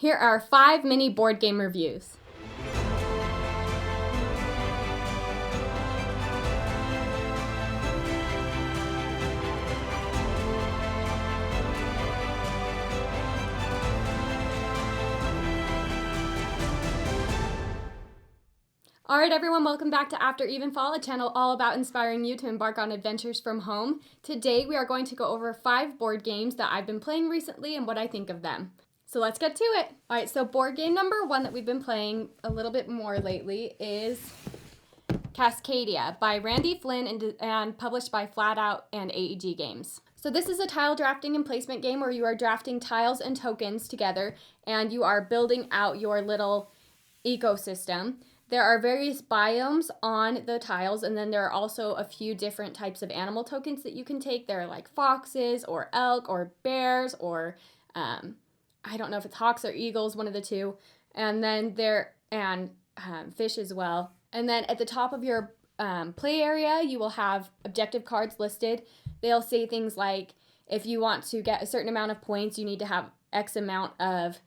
Here are 5 mini board game reviews. Alright everyone, welcome back to After Evenfall, a channel all about inspiring you to embark on adventures from home. Today we are going to go over 5 board games that I've been playing recently and what I think of them. So let's get to it. Alright, so board game number 1 that we've been playing a little bit more lately is Cascadia by Randy Flynn and published by Flatout and AEG Games. So this is a tile drafting and placement game where you are drafting tiles and tokens together and you are building out your little ecosystem. There are various biomes on the tiles, and then there are also a few different types of animal tokens that you can take. There are like foxes or elk or bears or I don't know if it's hawks or eagles, one of the two. And then fish as well. And then at the top of your play area, you will have objective cards listed. They'll say things like, if you want to get a certain amount of points, you need to have X amount of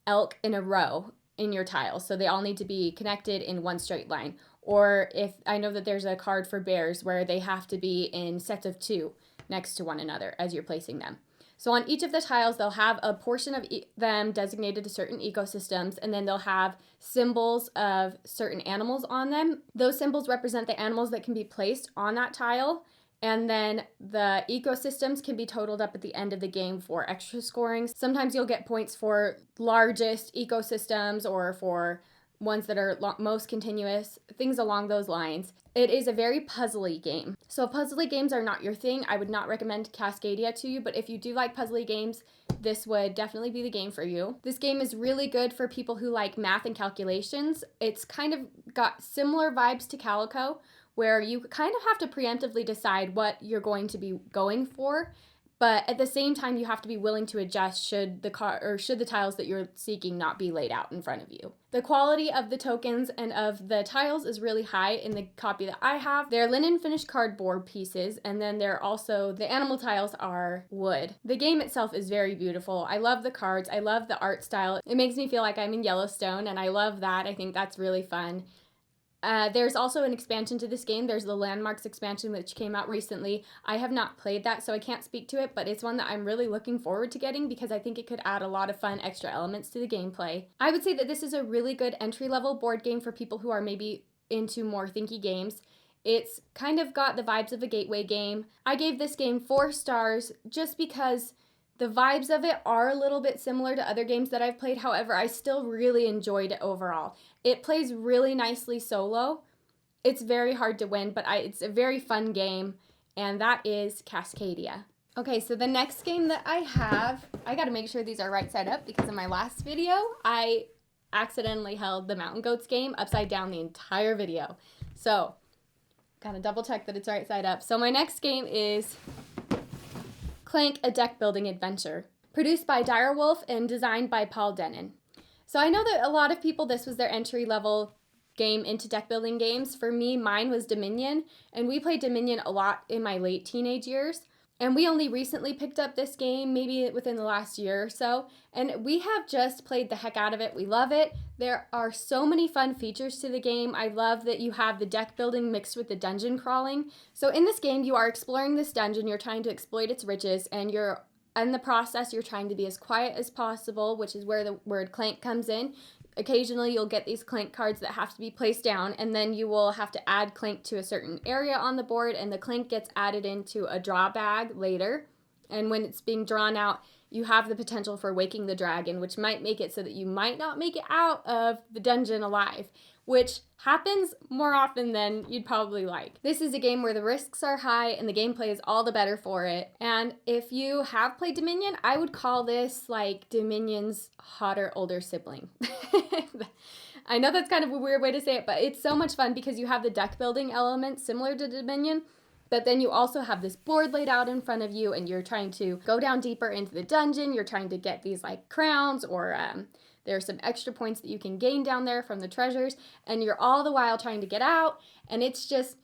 elk in a row in your tiles, so they all need to be connected in one straight line. Or if I know that there's a card for bears where they have to be in sets of 2 next to one another as you're placing them. So on each of the tiles, they'll have a portion of them designated to certain ecosystems, and then they'll have symbols of certain animals on them. Those symbols represent the animals that can be placed on that tile. And then the ecosystems can be totaled up at the end of the game for extra scoring. Sometimes you'll get points for largest ecosystems or for ones that are most continuous, things along those lines. It is a very puzzly game. So if puzzly games are not your thing, I would not recommend Cascadia to you, but if you do like puzzly games, this would definitely be the game for you. This game is really good for people who like math and calculations. It's kind of got similar vibes to Calico, where you kind of have to preemptively decide what you're going to be going for, but at the same time you have to be willing to adjust should the tiles that you're seeking not be laid out in front of you. The quality of the tokens and of the tiles is really high in the copy that I have. They're linen finished cardboard pieces, and then they're also, the animal tiles are wood. The game itself is very beautiful. I love the cards. I love the art style. It makes me feel like I'm in Yellowstone, and I love that. I think that's really fun. There's also an expansion to this game. There's the Landmarks expansion, which came out recently. I have not played that, so I can't speak to it, but it's one that I'm really looking forward to getting because I think it could add a lot of fun extra elements to the gameplay. I would say that this is a really good entry-level board game for people who are maybe into more thinky games. It's kind of got the vibes of a gateway game. I gave this game 4 stars just because the vibes of it are a little bit similar to other games that I've played. However, I still really enjoyed it overall. It plays really nicely solo. It's very hard to win, but it's a very fun game, and that is Cascadia. Okay, so the next game that I have, I gotta make sure these are right side up because in my last video, I accidentally held the Mountain Goats game upside down the entire video. So, gotta double check that it's right side up. So my next game is Clank, a deck building adventure, produced by Direwolf and designed by Paul Denon. So I know that a lot of people, this was their entry level game into deck building games. For me, mine was Dominion, and we played Dominion a lot in my late teenage years. And we only recently picked up this game, maybe within the last year or so, and we have just played the heck out of it. We love it. There are so many fun features to the game. I love that you have the deck building mixed with the dungeon crawling. So in this game, you are exploring this dungeon, you're trying to exploit its riches, and in the process, you're trying to be as quiet as possible, which is where the word clank comes in. Occasionally, you'll get these clank cards that have to be placed down, and then you will have to add clank to a certain area on the board, and the clank gets added into a draw bag later. And when it's being drawn out, you have the potential for waking the dragon, which might make it so that you might not make it out of the dungeon alive, which happens more often than you'd probably like. This is a game where the risks are high and the gameplay is all the better for it. And if you have played Dominion, I would call this like Dominion's hotter older sibling. I know that's kind of a weird way to say it, but it's so much fun because you have the deck building elements similar to Dominion, but then you also have this board laid out in front of you and you're trying to go down deeper into the dungeon. You're trying to get these like crowns or there are some extra points that you can gain down there from the treasures, and you're all the while trying to get out, and it's just,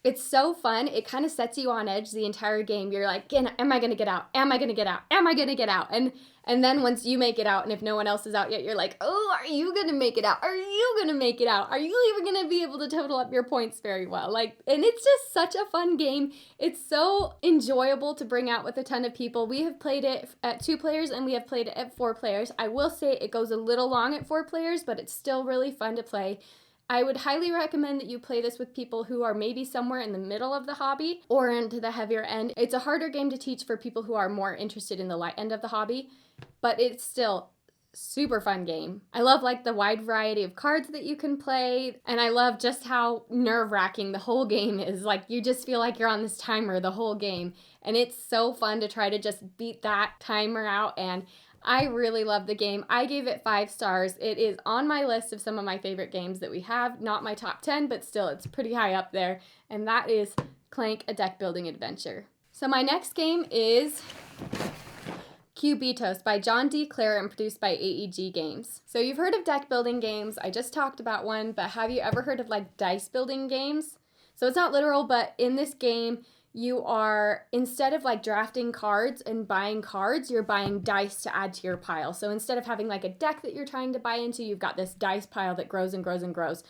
It's so fun. It kind of sets you on edge the entire game. You're like, am I going to get out? Am I going to get out? Am I going to get out? And then once you make it out, and if no one else is out yet, you're like, oh, are you going to make it out? Are you going to make it out? Are you even going to be able to total up your points very well? Like, and it's just such a fun game. It's so enjoyable to bring out with a ton of people. We have played it at 2 players and we have played it at 4 players. I will say it goes a little long at 4 players, but it's still really fun to play. I would highly recommend that you play this with people who are maybe somewhere in the middle of the hobby or into the heavier end. It's a harder game to teach for people who are more interested in the light end of the hobby, but it's still super fun game. I love like the wide variety of cards that you can play, and I love just how nerve-wracking the whole game is. Like, you just feel like you're on this timer the whole game, and it's so fun to try to just beat that timer out, and I really love the game. I gave it 5 stars. It is on my list of some of my favorite games that we have. Not my top 10, but still it's pretty high up there. And that is Clank, a deck building adventure. So my next game is Cubitos by John D. Clare and produced by AEG Games. So you've heard of deck building games. I just talked about one, but have you ever heard of like dice building games? So it's not literal, but in this game, you are, instead of like drafting cards and buying cards, you're buying dice to add to your pile. So instead of having like a deck that you're trying to buy into, you've got this dice pile that grows and grows and grows.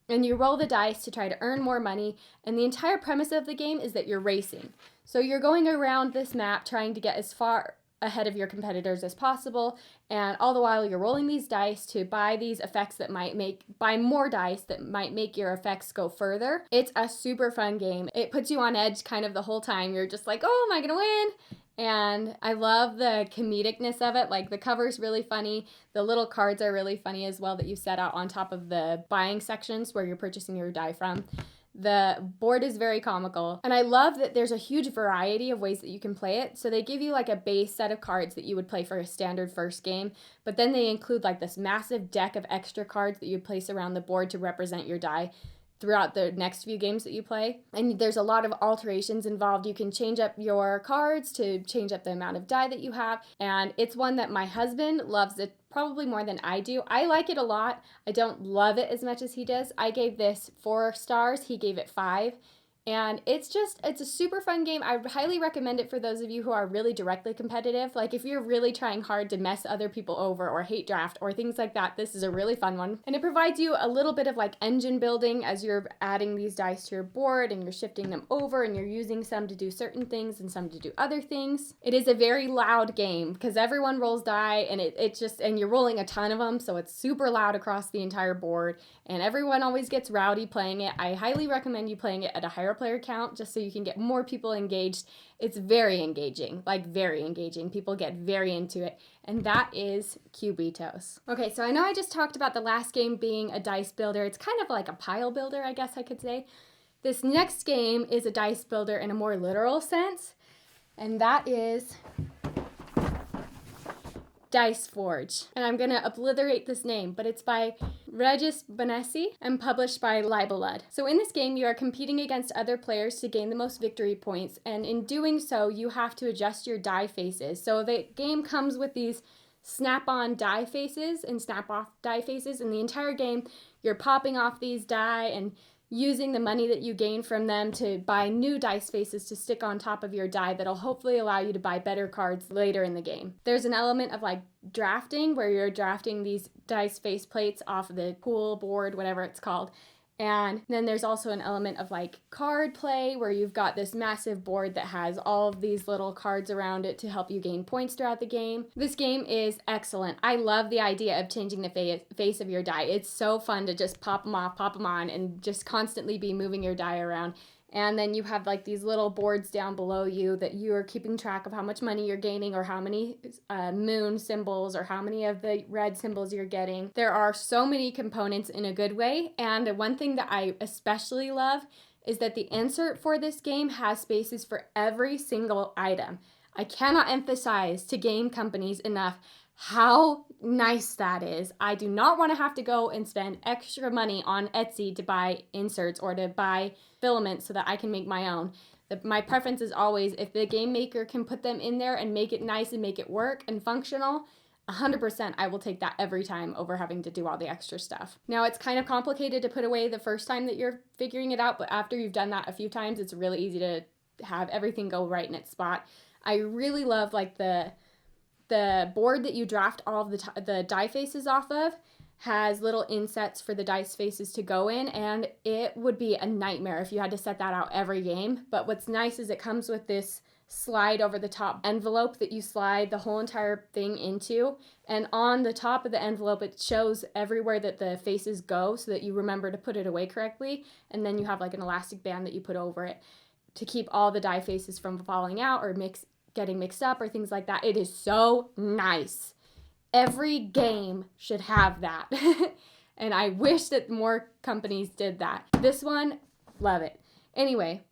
And you roll the dice to try to earn more money. And the entire premise of the game is that you're racing. So you're going around this map trying to get as far ahead of your competitors as possible, and all the while you're rolling these dice to buy these effects that buy more dice that might make your effects go further. It's a super fun game. It puts you on edge kind of the whole time. You're just like, oh, am I gonna win? And I love the comedicness of it. Like, the cover's really funny. The little cards are really funny as well that you set out on top of the buying sections where you're purchasing your die from. The board is very comical, and I love that there's a huge variety of ways that you can play it. So they give you like a base set of cards that you would play for a standard first game, but then they include like this massive deck of extra cards that you place around the board to represent your die throughout the next few games that you play. And there's a lot of alterations involved. You can change up your cards to change up the amount of die that you have, and it's one that my husband loves it probably more than I do. I like it a lot. I don't love it as much as he does. I gave this 4 stars. He gave it 5. And it's a super fun game. I would highly recommend it for those of you who are really directly competitive. Like, if you're really trying hard to mess other people over or hate draft or things like that, this is a really fun one. And it provides you a little bit of like engine building as you're adding these dice to your board and you're shifting them over and you're using some to do certain things and some to do other things. It is a very loud game because everyone rolls die, and and you're rolling a ton of them, so it's super loud across the entire board, and everyone always gets rowdy playing it. I highly recommend you playing it at a higher player count just so you can get more people engaged. It's very engaging, like very engaging. People get very into it, and that is Cubitos. Okay, so I know I just talked about the last game being a dice builder. It's kind of like a pile builder, I guess I could say. This next game is a dice builder in a more literal sense, and that is Dice Forge. And I'm gonna obliterate this name, but it's by Regis Bonesi and published by Libellud. So in this game, you are competing against other players to gain the most victory points, and in doing so, you have to adjust your die faces. So the game comes with these snap-on die faces and snap-off die faces, and the entire game, you're popping off these die and using the money that you gain from them to buy new dice faces to stick on top of your die that'll hopefully allow you to buy better cards later in the game. There's an element of like drafting where you're drafting these dice face plates off of the pool board, whatever it's called. And then there's also an element of like card play where you've got this massive board that has all of these little cards around it to help you gain points throughout the game. This game is excellent. I love the idea of changing the face of your die. It's so fun to just pop them off, pop them on, and just constantly be moving your die around. And then you have like these little boards down below you that you are keeping track of how much money you're gaining or how many moon symbols or how many of the red symbols you're getting. There are so many components in a good way. And one thing that I especially love is that the insert for this game has spaces for every single item. I cannot emphasize to game companies enough how nice that is. I do not want to have to go and spend extra money on Etsy to buy inserts or to buy filaments so that I can make my own. My preference is always if the game maker can put them in there and make it nice and make it work and functional, 100% I will take that every time over having to do all the extra stuff. Now, it's kind of complicated to put away the first time that you're figuring it out, but after you've done that a few times, it's really easy to have everything go right in its spot. I really love like the board that you draft all of the die faces off of has little insets for the dice faces to go in, and it would be a nightmare if you had to set that out every game. But what's nice is it comes with this slide over the top envelope that you slide the whole entire thing into, and on the top of the envelope it shows everywhere that the faces go so that you remember to put it away correctly, and then you have like an elastic band that you put over it to keep all the die faces from falling out or getting mixed up or things like that. It is so nice. Every game should have that. And I wish that more companies did that. This one, love it. Anyway,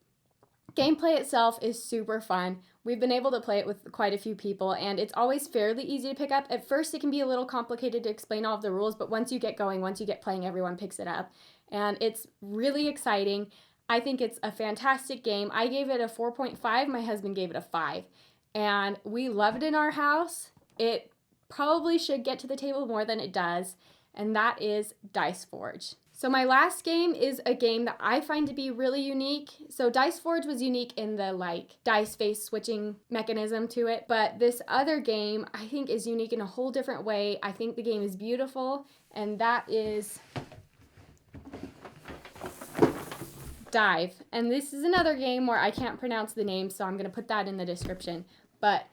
gameplay itself is super fun. We've been able to play it with quite a few people, and it's always fairly easy to pick up. At first, it can be a little complicated to explain all of the rules, but once you get going, once you get playing, everyone picks it up. And it's really exciting. I think it's a fantastic game. I gave it a 4.5. My husband gave it a 5. And we love it in our house. It probably should get to the table more than it does, and that is Dice Forge. So my last game is a game that I find to be really unique. So Dice Forge was unique in the like dice face switching mechanism to it, but this other game I think is unique in a whole different way. I think the game is beautiful, and that is Dive. And this is another game where I can't pronounce the name, so I'm going to put that in the description. But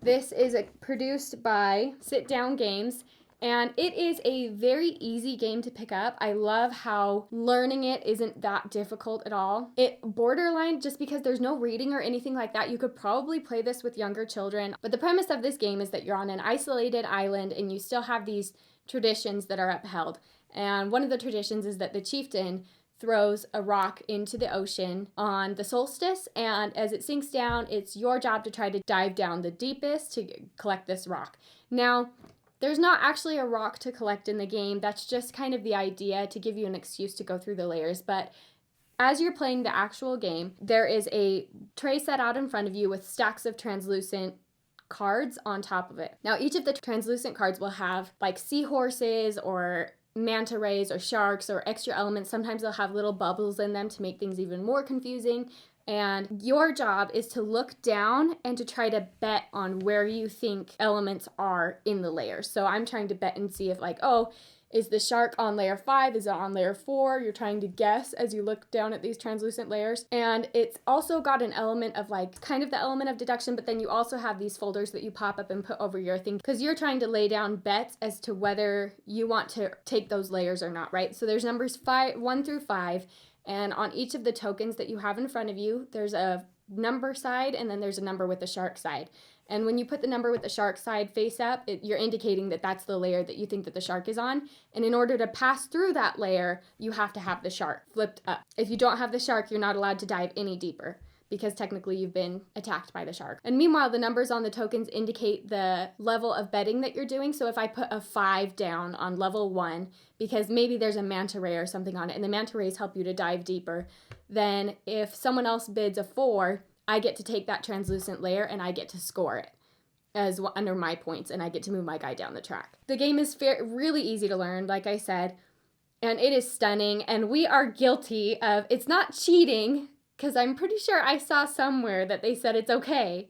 this is produced by Sit Down Games, and it is a very easy game to pick up. I love how learning it isn't that difficult at all. It borderline, just because there's no reading or anything like that, you could probably play this with younger children. But the premise of this game is that you're on an isolated island and you still have these traditions that are upheld. And one of the traditions is that the chieftain throws a rock into the ocean on the solstice, and as it sinks down, it's your job to try to dive down the deepest to collect this rock. Now, there's not actually a rock to collect in the game. That's just kind of the idea to give you an excuse to go through the layers. But as you're playing the actual game, there is a tray set out in front of you with stacks of translucent cards on top of it. Now, each of the translucent cards will have like seahorses or manta rays or sharks or extra elements. Sometimes they'll have little bubbles in them to make things even more confusing. And your job is to look down and to try to bet on where you think elements are in the layers. So I'm trying to bet and see if like, oh, is the shark on layer 5? Is it on layer 4? You're trying to guess as you look down at these translucent layers. And it's also got an element of like kind of the element of deduction, but then you also have these folders that you pop up and put over your thing because you're trying to lay down bets as to whether you want to take those layers or not, right? So there's numbers 1 through 5, and on each of the tokens that you have in front of you, there's a number side and then there's a number with the shark side. And when you put the number with the shark side face up, you're indicating that that's the layer that you think that the shark is on. And in order to pass through that layer, you have to have the shark flipped up. If you don't have the shark, you're not allowed to dive any deeper because technically you've been attacked by the shark. And meanwhile, the numbers on the tokens indicate the level of betting that you're doing. So if I put a 5 down on level 1, because maybe there's a manta ray or something on it, and the manta rays help you to dive deeper, then if someone else bids a 4, I get to take that translucent layer and I get to score it as under my points, and I get to move my guy down the track. The game is really easy to learn, like I said, and it is stunning, and we are guilty of, it's not cheating, because I'm pretty sure I saw somewhere that they said it's okay,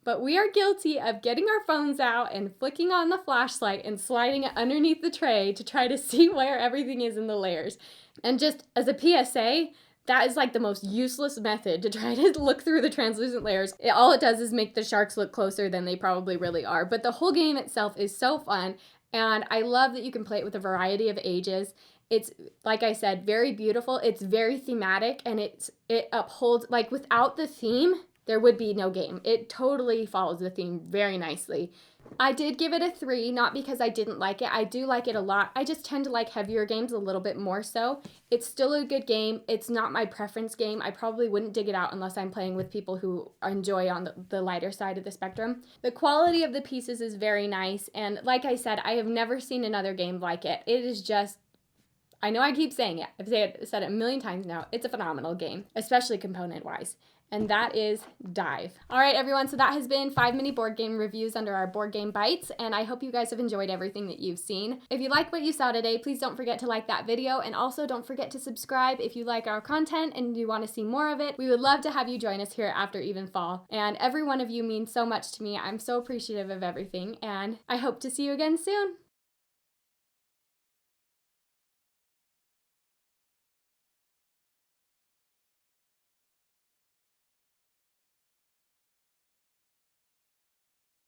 but we are guilty of getting our phones out and flicking on the flashlight and sliding it underneath the tray to try to see where everything is in the layers. And just as a PSA, that is like the most useless method to try to look through the translucent layers. All it does is make the sharks look closer than they probably really are. But the whole game itself is so fun, and I love that you can play it with a variety of ages. It's, like I said, very beautiful. It's very thematic, and it upholds, like without the theme, there would be no game. It totally follows the theme very nicely. I did give it a 3, not because I didn't like it. I do like it a lot. I just tend to like heavier games a little bit more so. It's still a good game. It's not my preference game. I probably wouldn't dig it out unless I'm playing with people who enjoy on the lighter side of the spectrum. The quality of the pieces is very nice, and like I said, I have never seen another game like it. It is just, I know I keep saying it. I've said it a million times now. It's a phenomenal game, especially component-wise. and that is Dive. All right, everyone, so that has been 5 mini board game reviews under our Board Game Bites, and I hope you guys have enjoyed everything that you've seen. If you like what you saw today, please don't forget to like that video, and also don't forget to subscribe if you like our content and you want to see more of it. We would love to have you join us here at After Evenfall, and every one of you means so much to me. I'm so appreciative of everything, and I hope to see you again soon.